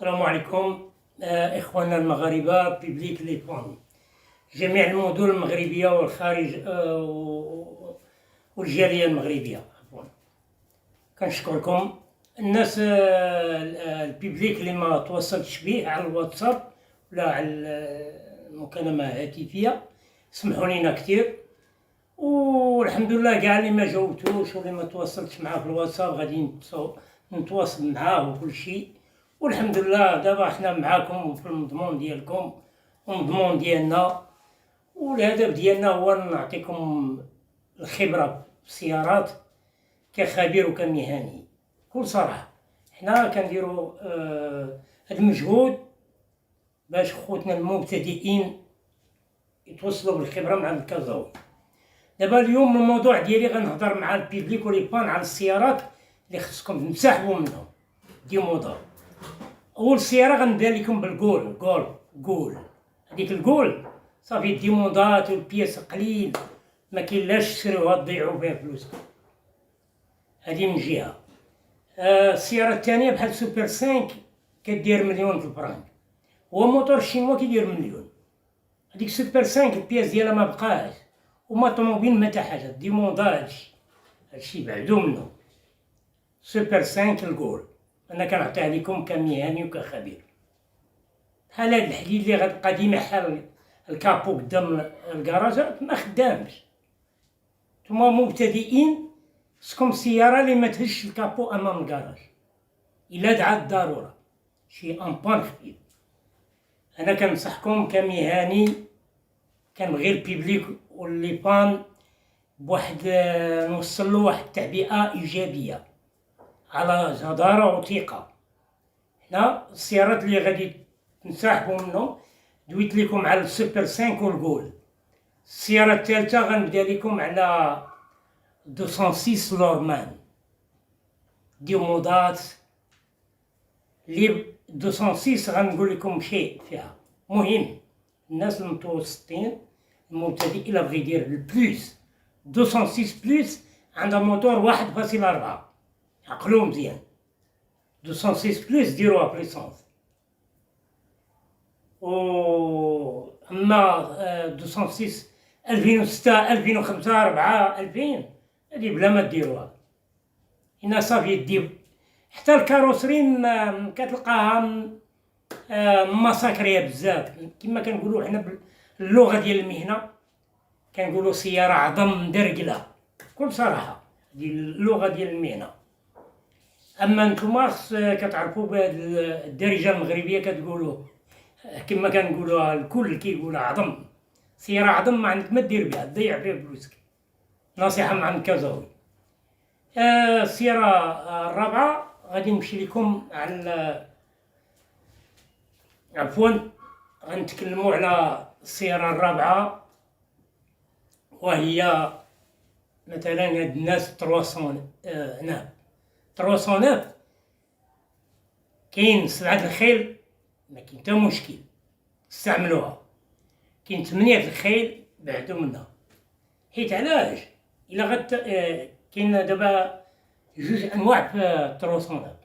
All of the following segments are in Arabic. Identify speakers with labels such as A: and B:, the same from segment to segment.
A: السلام عليكم إخواننا المغاربة بيبليك ليبون، جميع المدن المغربية والخارج والجالية المغربية. كنشكركم الناس البيبليك اللي ما تواصلتش بيه على الواتساب ولا على المكالمة الهاتفية، سمحوا لينا كتير، والحمد لله كاع اللي ما جاوبتوش واللي ما تواصلتش معاه في الواتساب غادي نتواصل معاه وكل شيء، والحمد لله دابا حنا معاكم في المضمون ديالكم والمضمون ديالنا، والهدف ديالنا هو نعطيكم الخبرة في السيارات كخبير وكمهني بكل صراحة. حنا كنديروا هذا المجهود باش خوتنا المبتدئين يتوصلوا بالخبرة مع الكازاوي. دابا اليوم الموضوع ديالي غنهضر مع البيبليك وليبان على السيارات اللي خصكم تنسحبوا منهم دي موضة. اول سياره غنبدا لكم بالجول. هذيك الجول صافي ديموندات والبياس قليل، ما كاين لاش تشريوها تضيعوا فيها فلوسكم، هذه من جهه. السياره الثانيه بحال سوبر 5 كدير مليون في الفرنك، هو موتور شينوا كيدير مليون. هذيك سوبر 5 البياس ديالها ما بقاش، وما طوموبيل ما حتى حاجه، ديموندات هادشي بعدو منه. سوبر 5 الجول انا كنعطيها لكم كمهني وكخبير. بحال هاد الحديد اللي غتبقى ديما حال الكابو قدام الكراجات ما خدامش. نتوما مبتدئين خصكم سياره اللي ما تهش الكابو امام الكراج الا دعات الضروره، شي امبان خفيف. انا كنصحكم كمهني، كنبغي البيبليك والليبان بواحد نوصل له واحد التعبئه ايجابيه على جدارة وثقة. حنا السيارات اللي غادي تنسحبوا منهم دويت لكم على السوبر 5 والجول. السيارة الثالثة غنبدا لكم على 206 لورمان دي مودات اللي 206 غنقول لكم شيء فيها مهم. الناس المتوسطين المبتدئ إلا بغى يدير البلوس 206 بلوس عندها موتور 1.4، عقلو مزيان. 206 بلوس ديروها بليسونس. اما 206 2006 2005 4 2000 هادي بلا ما ديروها. هنا صافي دير حتى الكاروسري كتلقاها مساكريه بزاف، كما كنقولوا حنا باللغه ديال المهنه كنقولوا سياره عظم مدرقله بكل صراحه، هذه اللغه ديال المهنه. اما نتوما كتعرفوا بهاد الدارجه المغربيه كتقولوا كما كنقولوها الكل كيقولها عظم، سياره عظم ما عندك ما دير بها، تضيع بها فلوسك. نصيحه من عند كازاوي. السياره الرابعه غادي نمشي لكم على غنتكلموا على السياره الرابعه، وهي مثلا هاد الناس 309 كاين 7 الخيل ما كاين حتى مشكل استعملوها، كاين 8 الخيل بعدو منها. حيت علاش الا كاين دابا جوج انواع في 309.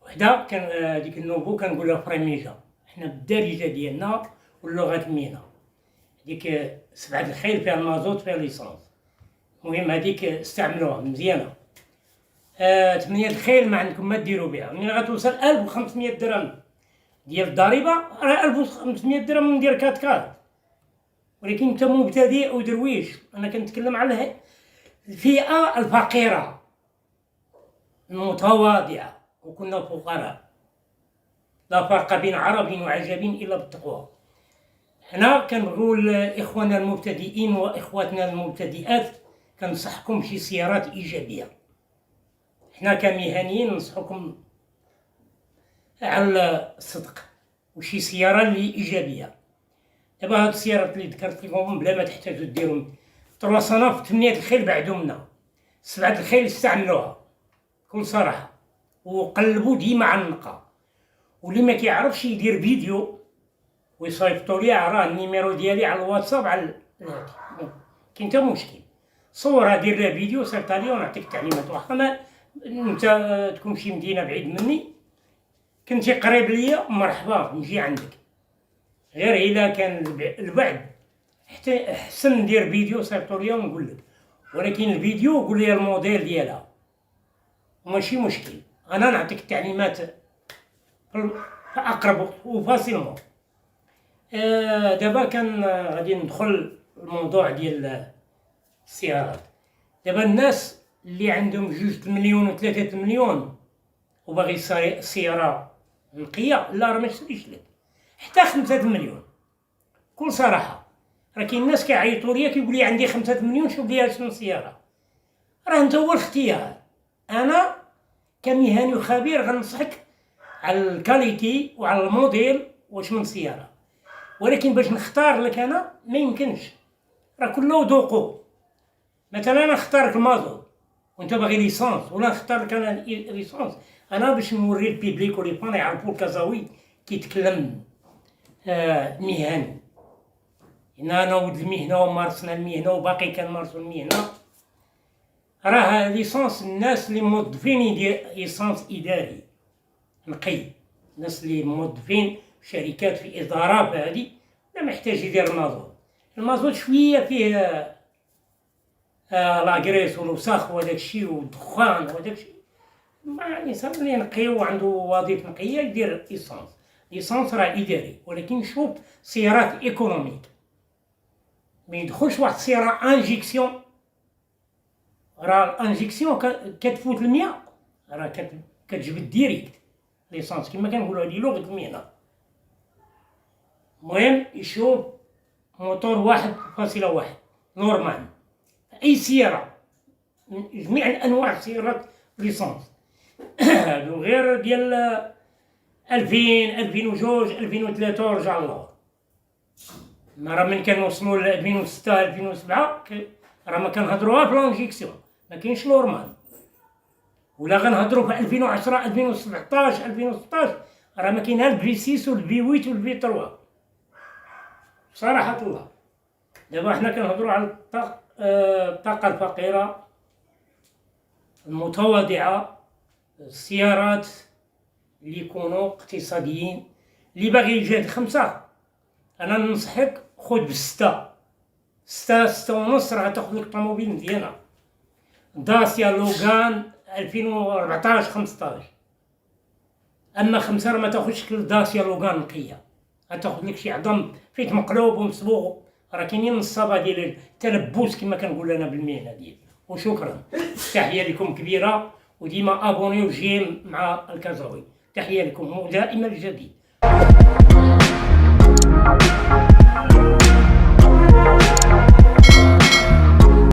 A: وحده كان ديك النوبو كنقولها فريميجا حنا بالدارجه ديالنا واللغه المهنه. ديك 7 الخيل فيها المازوت فيها ليسونس، المهم هذيك استعملوها مزيانه. 8 الخيل ما عندكم ما ديروا بها، ملي غتوصل 1500 درهم ديال الضريبه راه 1500 درهم ندير كات. ولكن انت مبتدئ ودرويش، انا كنتكلم على الفئه الفقيره المتواضعه، وكنا فقراء. لا فرق بين عرب وعجم الا بالتقوى. حنا كنقول اخواننا المبتدئين واخواتنا المبتدئات كنصحكم شي سيارات ايجابيه. حنا كمهنيين ننصحكم على الصدق وشي سياره اللي ايجابيه. دابا هاد السيارات اللي ذكرت لكم بلا ما تحتاجوا ديروا 3 صنف، 8 الخيل بعدو منها، 7 الخيل استعملوها بكل صراحه وقلبوا ديما على النقا. واللي ما كيعرفش يدير فيديو ويصيفطوا لي، راه النيميرو ديالي على الواتساب على كاين حتى مشكل، صورها دير لها فيديو صيفطها لي ونعطيك التعليمات. واخا ما انت تكون شي مدينه بعيد مني كنتي قريب ليا مرحبا نجي عندك، غير إلا كان البعد حتى أحسن ندير فيديو صيفطو ليا ونقول لك، ولكن الفيديو قول لي الموديل ديالها وماشي مشكل، أنا نعطيك التعليمات في أقرب وقت وفاسيلمون. دابا كان غادي ندخل الموضوع ديال السيارات. دابا الناس اللي عندهم 2 مليون و 3 مليون وباغي سيارة نقية، لا راه ما يشريش لك حتى 5 مليون. بكل صراحة راه كاين ناس كيعيطوا ليا كيقول لي عندي 5 مليون شوف لي شنو سيارة، راه انت هو الاختيار. انا كمهني وخبير غنصحك على الكاليتي وعلى الموديل واش من سيارة، ولكن باش نختار لك انا ما يمكنش، راه كله ذوقو. مثلا انا نختار لك المازوت وانت باغي ليسونس، ولا نختار لك انا ليسونس انا باش نوري البيبليك ولي فان يعرفوا الكازاوي كيتكلم مهني. انا ولد المهنه ومارسنا المهنه وباقي كنمارسوا المهنه. راه ليسونس الناس اللي موظفين يدير ليسونس اداري نقي، الناس اللي موظفين في شركات في ادارات هذه لا محتاج يدير المازوت. المازوت شويه فيه لاكريس والوسخ وهداك الشيء والدخان وهداك الشيء، مع الانسان اللي نقي وعنده وظيفه نقيه يدير ليسونس. ليسونس راه اداري، ولكن شوف سيارات ايكونوميك ما يدخلش واحد السياره انجيكسيون، راه الانجيكسيون كتفوت 100 راه كتجبد ديريكت ليسونس كما كنقولوا هذه لغه المهنه. المهم يشوف موتور 1.1 نورمال اي سياره من جميع الانواع السيارات ليسونس. هادو غير ديال 2000 2002 2003 ورجع الله. ما راه من كنوصلوا ل 2006 2007 راه ما كنهضروها في لانجيكسيون، ما كاينش نورمال. ولا غنهضروا في 2010 2017 2016 راه ما كاين ها الفي 6 والفي 8 والفي 3 بصراحه الله. دابا حنا كنهضروا على الطاقه الفقيره المتواضعه، السيارات اللي يكونوا اقتصاديين. اللي باغي يجهد 5 انا ننصحك خذ ب6 6 ونص راه تاخذ لك طوموبيل مزيانه. داسيا لوغان 2014 15. اما 5 راه ما تاخذش داسيا لوغان نقيه، غتاخذ لك شي عظم فيت مقلوب ومصبوغ. راه كاينين النصابه ديال التلبس كما كنقول انا بالمهنه ديالي. وشكرا، تحيه لكم كبيره، وديما ابونيو جيم مع الكازاوي. تحيه لكم ودائما الجديد.